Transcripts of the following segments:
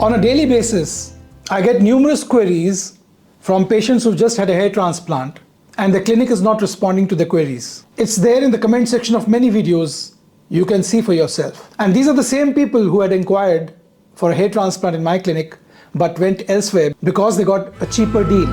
On a daily basis, I get numerous queries from patients who've just had a hair transplant and the clinic is not responding to the queries. It's there in the comment section of many videos. You can see for yourself. And these are the same people who had inquired for a hair transplant in my clinic but went elsewhere because they got a cheaper deal.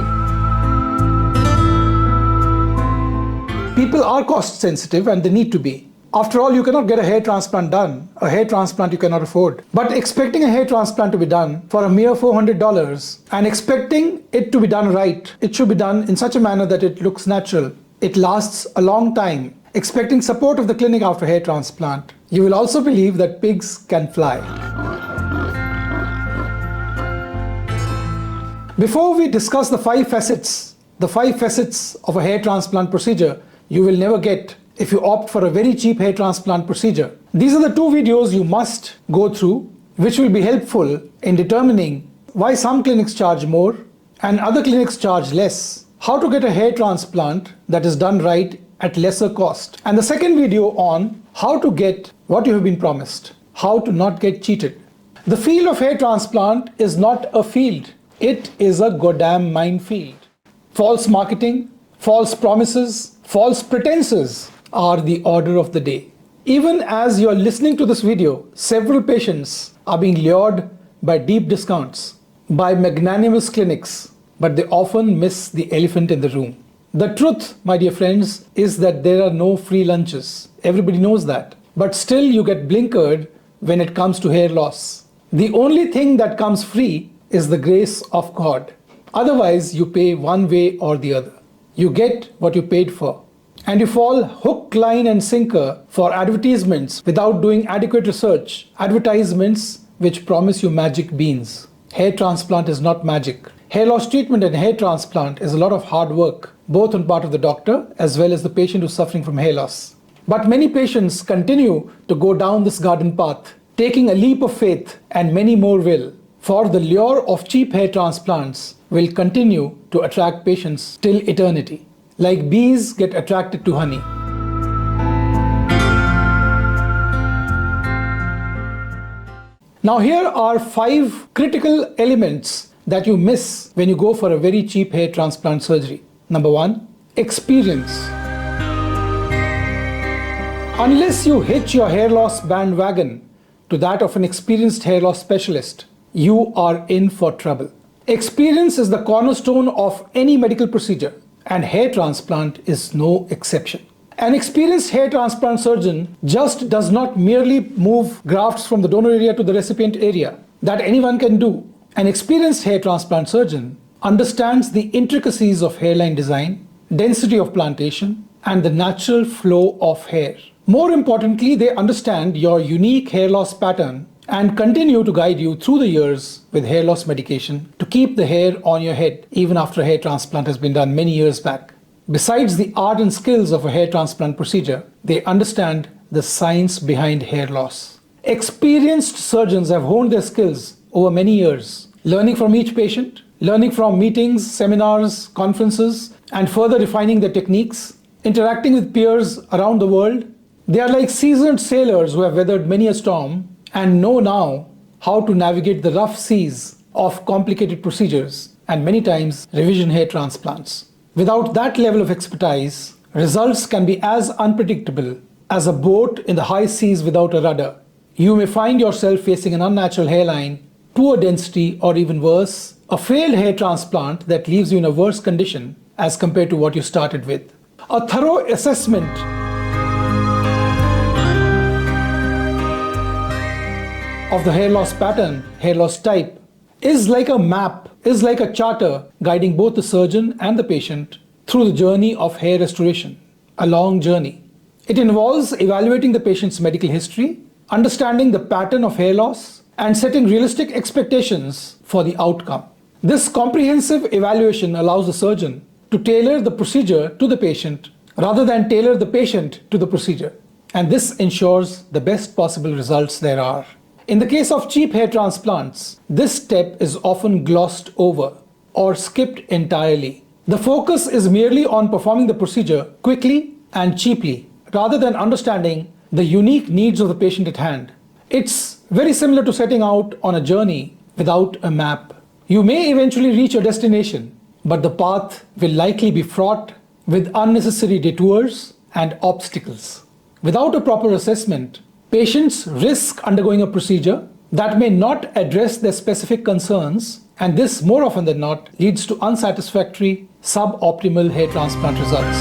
People are cost sensitive and they need to be. After all, you cannot get a hair transplant done. A hair transplant you cannot afford. But expecting a hair transplant to be done for a mere $400 and expecting it to be done right, it should be done in such a manner that it looks natural. It lasts a long time. Expecting support of the clinic after hair transplant, you will also believe that pigs can fly. Before we discuss the five facets of a hair transplant procedure you will never get if you opt for a very cheap hair transplant procedure. These are the two videos you must go through, which will be helpful in determining why some clinics charge more and other clinics charge less, how to get a hair transplant that is done right at lesser cost, and the second video on how to get what you have been promised, how to not get cheated. The field of hair transplant is not a field, it is a goddamn minefield. False marketing, false promises, false pretenses are the order of the day. Even as you are listening to this video, several patients are being lured by deep discounts, by magnanimous clinics, but they often miss the elephant in the room. The truth, my dear friends, is that there are no free lunches. Everybody knows that. But still you get blinkered when it comes to hair loss. The only thing that comes free is the grace of God. Otherwise, you pay one way or the other. You get what you paid for. And you fall hook, line and sinker for advertisements without doing adequate research. Advertisements which promise you magic beans. Hair transplant is not magic. Hair loss treatment and hair transplant is a lot of hard work, both on part of the doctor as well as the patient who's suffering from hair loss. But many patients continue to go down this garden path, taking a leap of faith, and many more will. For the lure of cheap hair transplants will continue to attract patients till eternity. Like bees get attracted to honey. Now here are 5 critical elements that you miss when you go for a very cheap hair transplant surgery. Number 1, experience. Unless you hitch your hair loss bandwagon to that of an experienced hair loss specialist, you are in for trouble. Experience is the cornerstone of any medical procedure, and hair transplant is no exception. An experienced hair transplant surgeon just does not merely move grafts from the donor area to the recipient area. That anyone can do. An experienced hair transplant surgeon understands the intricacies of hairline design, density of plantation, and the natural flow of hair. More importantly, they understand your unique hair loss pattern and continue to guide you through the years with hair loss medication to keep the hair on your head even after a hair transplant has been done many years back. Besides the art and skills of a hair transplant procedure, they understand the science behind hair loss. Experienced surgeons have honed their skills over many years, learning from each patient, learning from meetings, seminars, conferences, and further refining their techniques, interacting with peers around the world. They are like seasoned sailors who have weathered many a storm and know now how to navigate the rough seas of complicated procedures and many times revision hair transplants. Without that level of expertise, results can be as unpredictable as a boat in the high seas without a rudder. You may find yourself facing an unnatural hairline, poor density, or even worse, a failed hair transplant that leaves you in a worse condition as compared to what you started with. A thorough assessment of the hair loss pattern, hair loss type, is like a map, is like a charter guiding both the surgeon and the patient through the journey of hair restoration, a long journey. It involves evaluating the patient's medical history, understanding the pattern of hair loss, and setting realistic expectations for the outcome. This comprehensive evaluation allows the surgeon to tailor the procedure to the patient rather than tailor the patient to the procedure. And this ensures the best possible results there are. In the case of cheap hair transplants, this step is often glossed over or skipped entirely. The focus is merely on performing the procedure quickly and cheaply, rather than understanding the unique needs of the patient at hand. It's very similar to setting out on a journey without a map. You may eventually reach your destination, but the path will likely be fraught with unnecessary detours and obstacles. Without a proper assessment, patients risk undergoing a procedure that may not address their specific concerns, and this, more often than not, leads to unsatisfactory, suboptimal hair transplant results.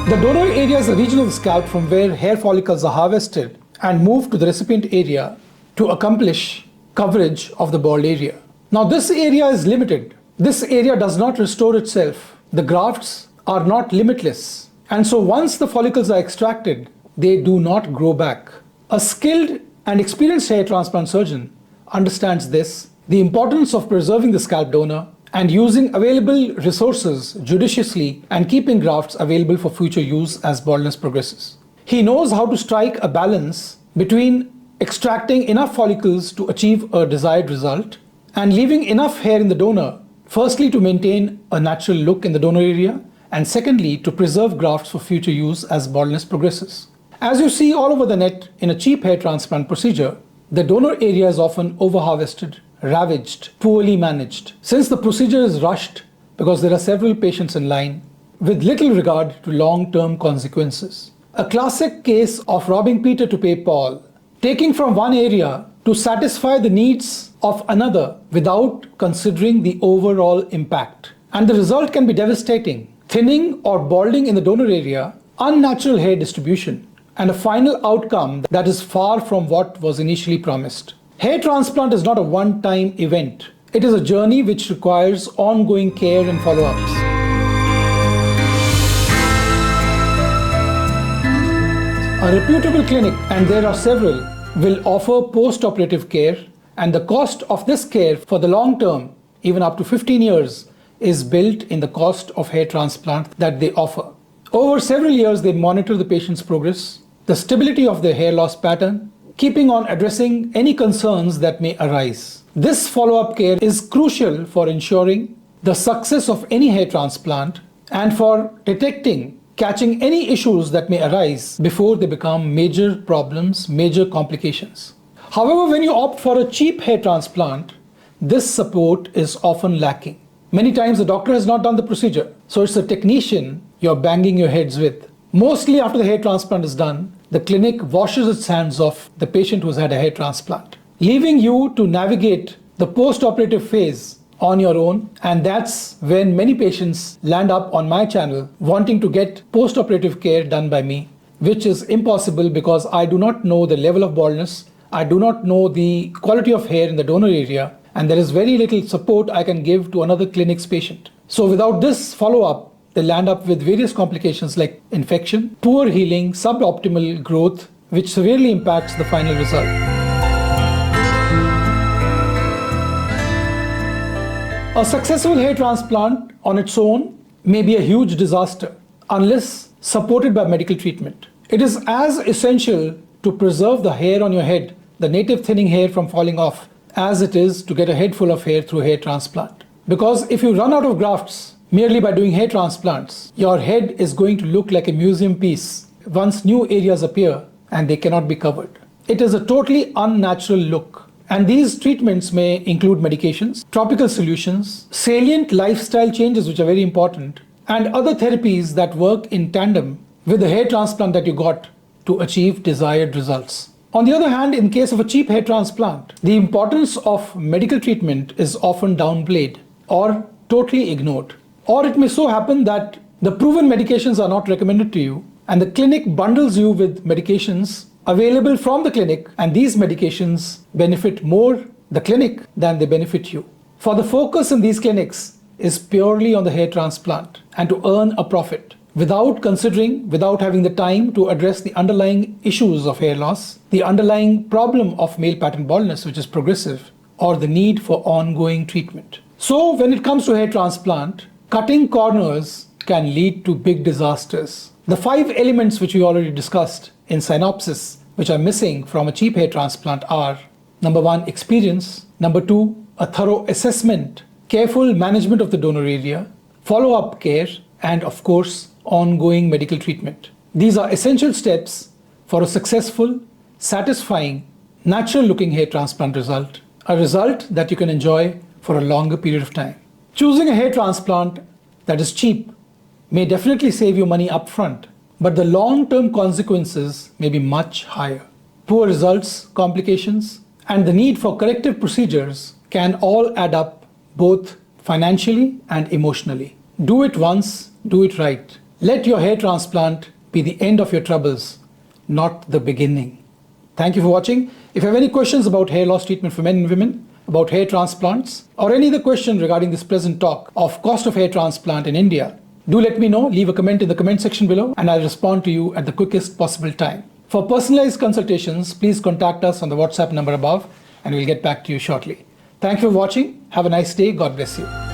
The donor area is the region of the scalp from where hair follicles are harvested and moved to the recipient area to accomplish coverage of the bald area. Now, this area is limited. This area does not restore itself. The grafts are not limitless. And so once the follicles are extracted, they do not grow back. A skilled and experienced hair transplant surgeon understands this, the importance of preserving the scalp donor and using available resources judiciously and keeping grafts available for future use as baldness progresses. He knows how to strike a balance between extracting enough follicles to achieve a desired result and leaving enough hair in the donor, firstly to maintain a natural look in the donor area, and secondly to preserve grafts for future use as baldness progresses. As you see all over the net in a cheap hair transplant procedure, the donor area is often overharvested, ravaged, poorly managed. Since the procedure is rushed because there are several patients in line, with little regard to long-term consequences. A classic case of robbing Peter to pay Paul, taking from one area to satisfy the needs of another without considering the overall impact. And the result can be devastating. Thinning or balding in the donor area, unnatural hair distribution, and a final outcome that is far from what was initially promised. Hair transplant is not a one-time event. It is a journey which requires ongoing care and follow-ups. A reputable clinic, and there are several, will offer post-operative care, and the cost of this care for the long term, even up to 15 years, is built in the cost of hair transplant that they offer. Over several years, they monitor the patient's progress, the stability of their hair loss pattern, keeping on addressing any concerns that may arise. This follow-up care is crucial for ensuring the success of any hair transplant and for detecting, catching any issues that may arise before they become major problems, major complications. However, when you opt for a cheap hair transplant, this support is often lacking. Many times the doctor has not done the procedure, so it's the technician you're banging your heads with. Mostly after the hair transplant is done, the clinic washes its hands off the patient who's had a hair transplant, leaving you to navigate the post-operative phase on your own, and that's when many patients land up on my channel wanting to get post-operative care done by me, which is impossible because I do not know the level of baldness, I do not know the quality of hair in the donor area, and there is very little support I can give to another clinic's patient. So without this follow-up, they land up with various complications like infection, poor healing, suboptimal growth, which severely impacts the final result. A successful hair transplant on its own may be a huge disaster unless supported by medical treatment. It is as essential to preserve the hair on your head, the native thinning hair from falling off, as it is to get a head full of hair through hair transplant. Because if you run out of grafts merely by doing hair transplants, your head is going to look like a museum piece once new areas appear and they cannot be covered. It is a totally unnatural look. And these treatments may include medications, topical solutions, salient lifestyle changes which are very important, and other therapies that work in tandem with the hair transplant that you got to achieve desired results. On the other hand, in case of a cheap hair transplant, the importance of medical treatment is often downplayed or totally ignored. Or it may so happen that the proven medications are not recommended to you and the clinic bundles you with medications available from the clinic, and these medications benefit more the clinic than they benefit you. For the focus in these clinics is purely on the hair transplant and to earn a profit, without having the time to address the underlying issues of hair loss, the underlying problem of male pattern baldness, which is progressive, or the need for ongoing treatment. So when it comes to hair transplant, cutting corners can lead to big disasters. The 5 elements which we already discussed in synopsis, which are missing from a cheap hair transplant are: number 1, experience; number 2, a thorough assessment, careful management of the donor area, follow-up care, and of course, ongoing medical treatment. These are essential steps for a successful, satisfying, natural-looking hair transplant result, a result that you can enjoy for a longer period of time. Choosing a hair transplant that is cheap may definitely save you money upfront, but the long-term consequences may be much higher. Poor results, complications, and the need for corrective procedures can all add up both financially and emotionally. Do it once, do it right. Let your hair transplant be the end of your troubles, not the beginning. Thank you for watching. If you have any questions about hair loss treatment for men and women, about hair transplants, or any other question regarding this present talk of cost of hair transplant in India, do let me know. Leave a comment in the comment section below and I'll respond to you at the quickest possible time. For personalized consultations, please contact us on the WhatsApp number above and we'll get back to you shortly. Thank you for watching. Have a nice day. God bless you.